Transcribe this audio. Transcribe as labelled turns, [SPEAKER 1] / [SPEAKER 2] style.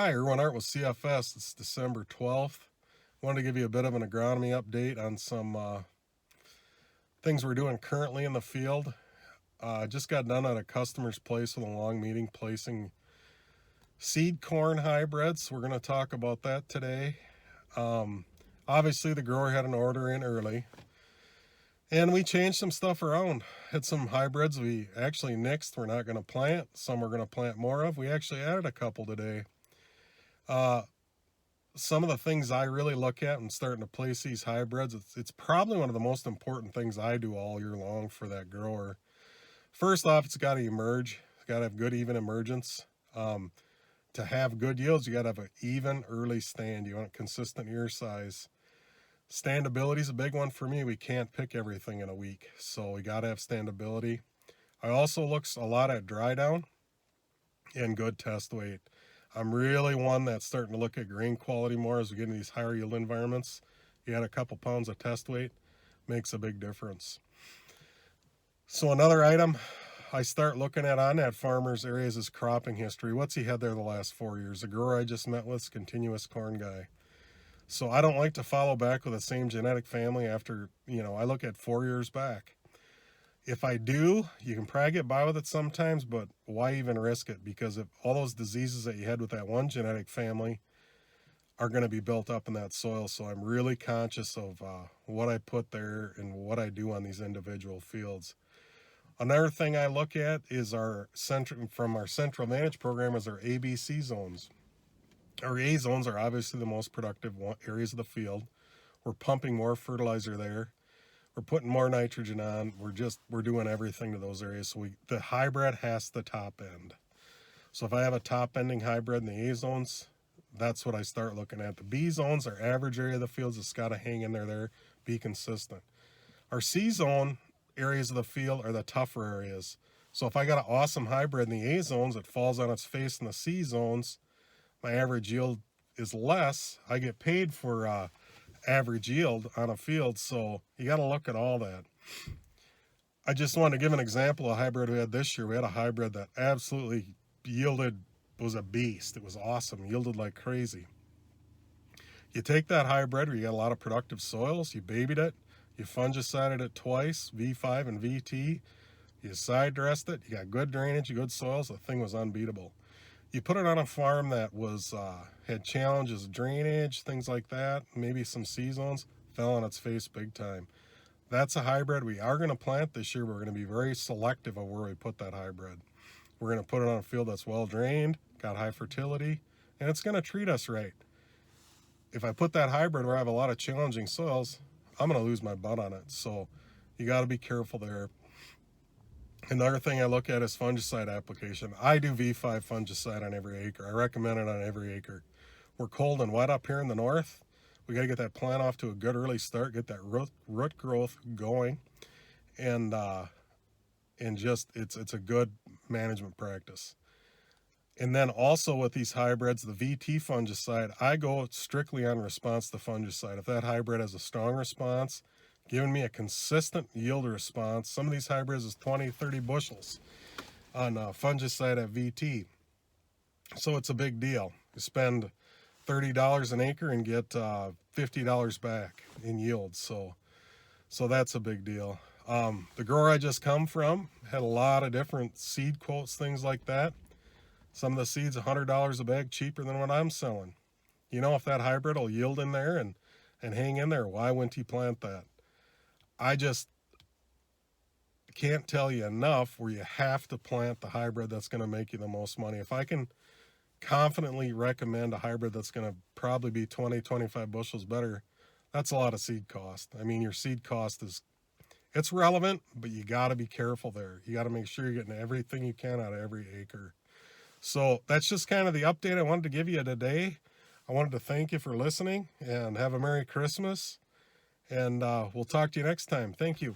[SPEAKER 1] Hi, Erwin Art with CFS. It's December 12th. Wanted to give you a bit of an agronomy update on some things we're doing currently in the field. Just got done at a customer's place with a long meeting placing seed corn hybrids. We're going to talk about that today. Obviously, the grower had an order in early, and we changed some stuff around. Had some hybrids we actually nixed. We're not going to plant. Some we're going to plant more of. We actually added a couple today. Some of the things I really look at when starting to place these hybrids, it's probably one of the most important things I do all year long for that grower. First off, it's got to emerge. It's got to have good, even emergence. To have good yields, you got to have an even early stand. You want consistent ear size. Standability is a big one for me. We can't pick everything in a week, so we got to have standability. I also look a lot at dry down and good test weight. I'm really one that's starting to look at grain quality more as we get into these higher yield environments. You add a couple pounds of test weight, makes a big difference. So another item I start looking at on that farmer's areas is cropping history. What's he had there the last 4 years? The grower I just met with is a continuous corn guy. So I don't like to follow back with the same genetic family after, I look at 4 years back. If I do, you can probably get by with it sometimes, but why even risk it? Because if all those diseases that you had with that one genetic family are going to be built up in that soil. So I'm really conscious of what I put there and what I do on these individual fields. Another thing I look at is from our Central Advantage program is our ABC zones. Our A zones are obviously the most productive areas of the field. We're pumping more fertilizer there. We're putting more nitrogen on. We're doing everything to those areas. So the hybrid has the top end. So if I have a top ending hybrid in the A zones, that's what I start looking at. The B zones are average area of the fields. It's got to hang in there, be consistent. Our C zone areas of the field are the tougher areas. So if I got an awesome hybrid in the A zones, it falls on its face in the C zones, my average yield is less. I get paid for average yield on a field, so you got to look at all that. I just wanted to give an example of a hybrid we had this year. We had a hybrid that absolutely was a beast. It was awesome, yielded like crazy. You take that hybrid where you got a lot of productive soils, you babied it, you fungicided it twice, V5 and VT, you side dressed it, you got good drainage, good soils, the thing was unbeatable. You put it on a farm that had challenges, drainage, things like that, maybe some C zones, fell on its face big time. That's a hybrid we are going to plant this year. We're going to be very selective of where we put that hybrid. We're going to put it on a field that's well drained, got high fertility, and it's going to treat us right. If I put that hybrid where I have a lot of challenging soils, I'm going to lose my butt on it. So you got to be careful there. Another thing I look at is fungicide application. I do V5 fungicide on every acre. I recommend it on every acre. We're cold and wet up here in the north. We got to get that plant off to a good early start, get that root growth going, and it's a good management practice. And then also with these hybrids, the VT fungicide, I go strictly on response to fungicide. If that hybrid has a strong response, giving me a consistent yield response. Some of these hybrids is 20, 30 bushels on fungicide at VT. So it's a big deal. You spend $30 an acre and get $50 back in yield. So that's a big deal. The grower I just come from had a lot of different seed quotes, things like that. Some of the seeds $100 a bag cheaper than what I'm selling. If that hybrid will yield in there and hang in there, why wouldn't he plant that? I just can't tell you enough where you have to plant the hybrid that's going to make you the most money. If I can confidently recommend a hybrid that's going to probably be 20, 25 bushels better, that's a lot of seed cost. I mean, your seed cost it's relevant, but you got to be careful there. You got to make sure you're getting everything you can out of every acre. So that's just kind of the update I wanted to give you today. I wanted to thank you for listening and have a Merry Christmas. And we'll talk to you next time. Thank you.